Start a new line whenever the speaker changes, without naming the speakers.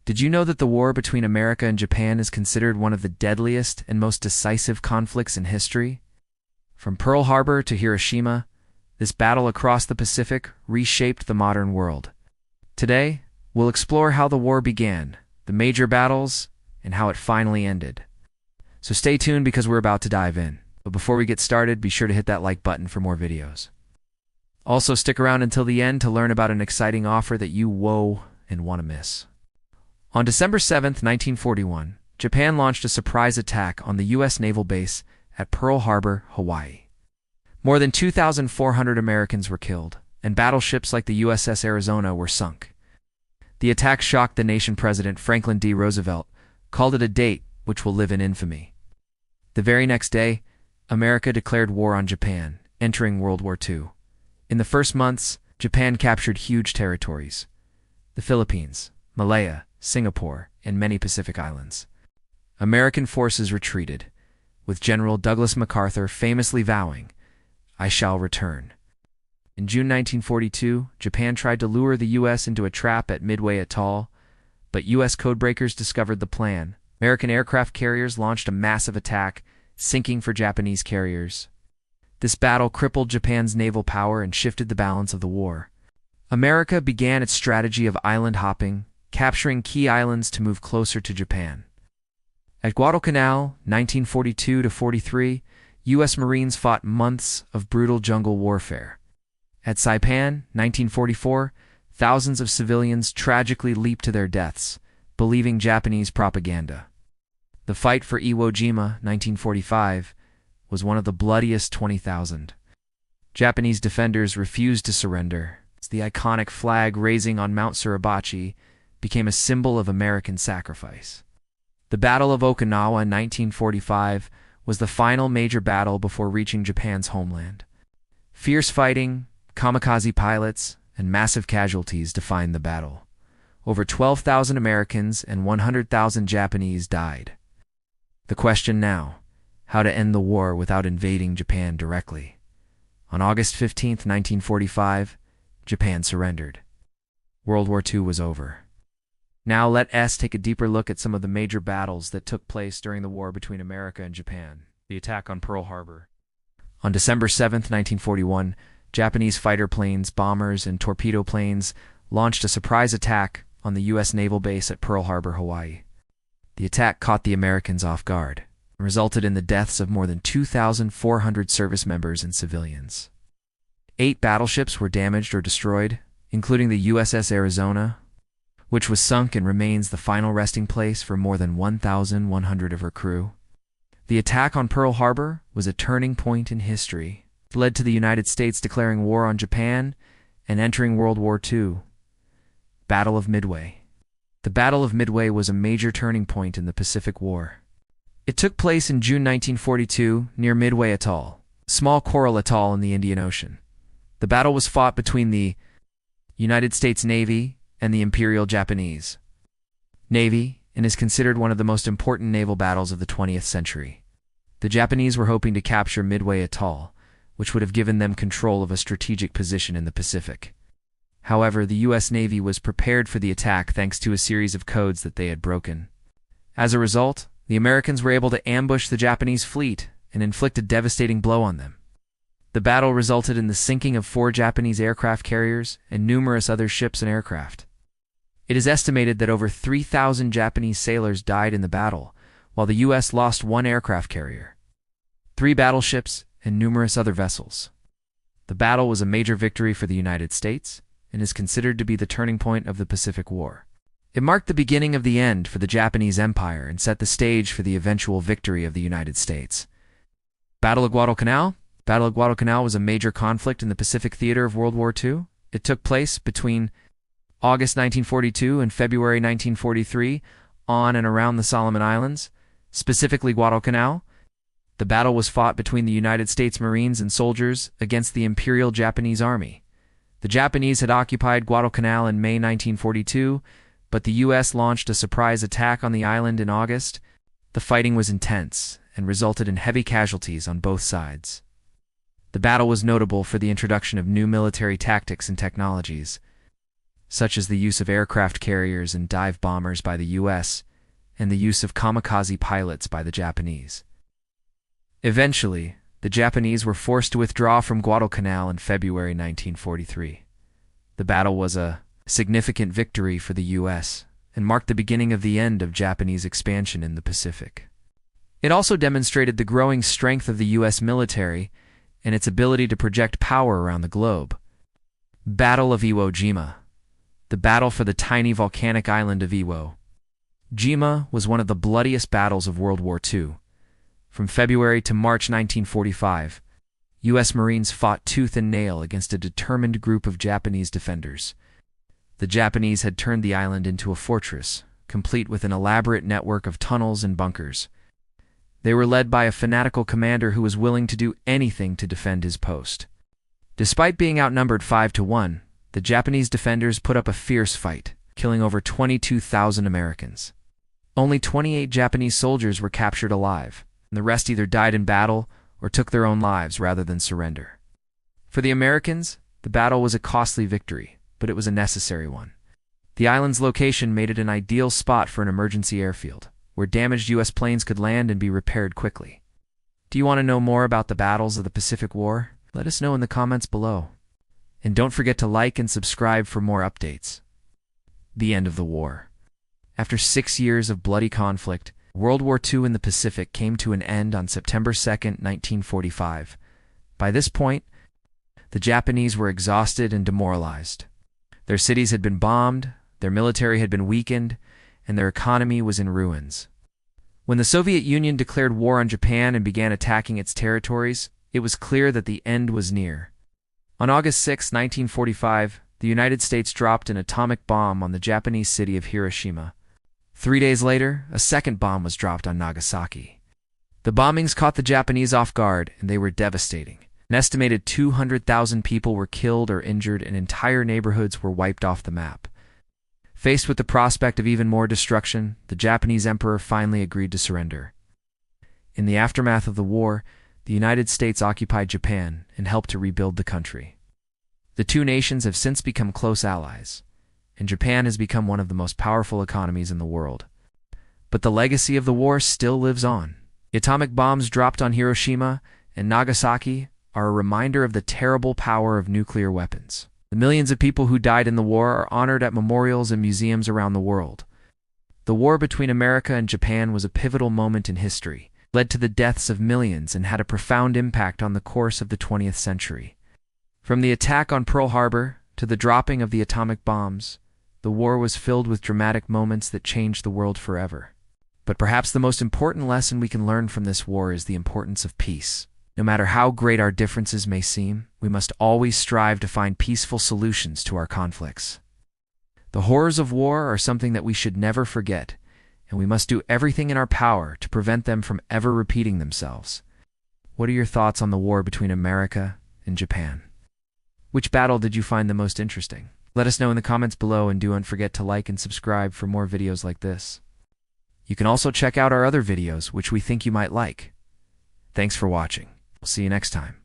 Did you know that the war between America and Japan is considered one of the deadliest and most decisive conflicts in history? From Pearl Harbor to Hiroshima, this battle across the Pacific reshaped the modern world. Today, we'll explore how the war began, the major battles, and how it finally ended. So stay tuned because we're about to dive in. But before we get started, be sure to hit that like button for more videos. Also, stick around until the end to learn about an exciting offer that you won't want to miss. On December 7, 1941, Japan launched a surprise attack on the U.S. naval base at Pearl Harbor, Hawaii. More than 2,400 Americans were killed, and battleships like the USS Arizona were sunk. The attack shocked the nation. President Franklin D. Roosevelt called it a date which will live in infamy. The very next day, America declared war on Japan, entering World War II. In the first months, Japan captured huge territories: the Philippines, Malaya, Singapore, and many Pacific islands. American forces retreated, with General Douglas MacArthur famously vowing, "I shall return." In June 1942, Japan tried to lure the U.S. into a trap at Midway Atoll, but U.S. codebreakers discovered the plan. American aircraft carriers launched a massive attack, sinking for Japanese carriers. This battle crippled Japan's naval power and shifted the balance of the war. America began its strategy of island hopping, capturing key islands to move closer to Japan. At Guadalcanal, 1942–43, U.S. Marines fought months of brutal jungle warfare. At Saipan, 1944, thousands of civilians tragically leaped to their deaths, believing Japanese propaganda. The fight for Iwo Jima, 1945, was one of the bloodiest. 20,000 Japanese defenders refused to surrender. The iconic flag raising on Mount Suribachi became a symbol of American sacrifice. The Battle of Okinawa in 1945 was the final major battle before reaching Japan's homeland. Fierce fighting, kamikaze pilots, and massive casualties defined the battle. Over 12,000 Americans and 100,000 Japanese died. The question now: how to end the war without invading Japan directly. On August 15, 1945, Japan surrendered. World War II was over. Now let us take a deeper look at some of the major battles that took place during the war between America and Japan. The attack on Pearl Harbor. On December 7, 1941, Japanese fighter planes, bombers, and torpedo planes launched a surprise attack on the U.S. naval base at Pearl Harbor, Hawaii. The attack caught the Americans off guard and resulted in the deaths of more than 2,400 service members and civilians. 8 battleships were damaged or destroyed, including the USS Arizona, which was sunk and remains the final resting place for more than 1,100 of her crew. The attack on Pearl Harbor was a turning point in history. It led to the United States declaring war on Japan and entering World War II. Battle of Midway. The Battle of Midway was a major turning point in the Pacific War. It took place in June 1942 near Midway Atoll, a small coral atoll in the Indian Ocean. The battle was fought between the United States Navy and the Imperial Japanese Navy, and is considered one of the most important naval battles of the 20th century. The Japanese were hoping to capture Midway Atoll, which would have given them control of a strategic position in the Pacific. However, the U.S. Navy was prepared for the attack thanks to a series of codes that they had broken. As a result, the Americans were able to ambush the Japanese fleet and inflict a devastating blow on them. The battle resulted in the sinking of 4 Japanese aircraft carriers and numerous other ships and aircraft. It is estimated that over 3,000 Japanese sailors died in the battle, while the U.S. lost 1 aircraft carrier, 3 battleships, and numerous other vessels. The battle was a major victory for the United States and is considered to be the turning point of the Pacific War. It marked the beginning of the end for the Japanese Empire and set the stage for the eventual victory of the United States. Battle of Guadalcanal. Battle of Guadalcanal was a major conflict in the Pacific theater of World War II. It took place between August 1942 and February 1943 on and around the Solomon Islands, specifically Guadalcanal. The battle was fought between the United States Marines and soldiers against the Imperial Japanese Army. The Japanese had occupied Guadalcanal in May 1942, but the U.S. launched a surprise attack on the island in August. The fighting was intense and resulted in heavy casualties on both sides. The battle was notable for the introduction of new military tactics and technologies, such as the use of aircraft carriers and dive bombers by the US, and the use of kamikaze pilots by the Japanese. Eventually, the Japanese were forced to withdraw from Guadalcanal in February 1943. The battle was a significant victory for the US and marked the beginning of the end of Japanese expansion in the Pacific. It also demonstrated the growing strength of the US military and its ability to project power around the globe. Battle of Iwo Jima. The battle for the tiny volcanic island of Iwo Jima was one of the bloodiest battles of World War II. From February to March 1945, U.S. Marines fought tooth and nail against a determined group of Japanese defenders. The Japanese had turned the island into a fortress, complete with an elaborate network of tunnels and bunkers. They were led by a fanatical commander who was willing to do anything to defend his post. Despite being outnumbered 5-1, the Japanese defenders put up a fierce fight, killing over 22,000 Americans. Only 28 Japanese soldiers were captured alive, and the rest either died in battle or took their own lives rather than surrender. For the Americans, the battle was a costly victory, but it was a necessary one. The island's location made it an ideal spot for an emergency airfield, where damaged U.S. planes could land and be repaired quickly. Do you want to know more about the battles of the Pacific War? Let us know in the comments below. And don't forget to like and subscribe for more updates. The end of the war. After 6 years of bloody conflict, World War II in the Pacific came to an end on September 2, 1945. By this point, the Japanese were exhausted and demoralized. Their cities had been bombed, their military had been weakened, and their economy was in ruins. When the Soviet Union declared war on Japan and began attacking its territories, it was clear that the end was near. On August 6, 1945, the United States dropped an atomic bomb on the Japanese city of Hiroshima. 3 days later, a second bomb was dropped on Nagasaki. The bombings caught the Japanese off guard, and they were devastating. An estimated 200,000 people were killed or injured, and entire neighborhoods were wiped off the map. Faced with the prospect of even more destruction, the Japanese emperor finally agreed to surrender. In the aftermath of the war, the United States occupied Japan and helped to rebuild the country. The two nations have since become close allies, and Japan has become one of the most powerful economies in the world. But the legacy of the war still lives on. The atomic bombs dropped on Hiroshima and Nagasaki are a reminder of the terrible power of nuclear weapons. The millions of people who died in the war are honored at memorials and museums around the world. The war between America and Japan was a pivotal moment in history, led to the deaths of millions, and had a profound impact on the course of the 20th century. From the attack on Pearl Harbor to the dropping of the atomic bombs, the war was filled with dramatic moments that changed the world forever. But perhaps the most important lesson we can learn from this war is the importance of peace. No matter how great our differences may seem, we must always strive to find peaceful solutions to our conflicts. The horrors of war are something that we should never forget, and we must do everything in our power to prevent them from ever repeating themselves. What are your thoughts on the war between America and Japan? Which battle did you find the most interesting? Let us know in the comments below, and don't forget to like and subscribe for more videos like this. You can also check out our other videos, which we think you might like. Thanks for watching. We'll see you next time.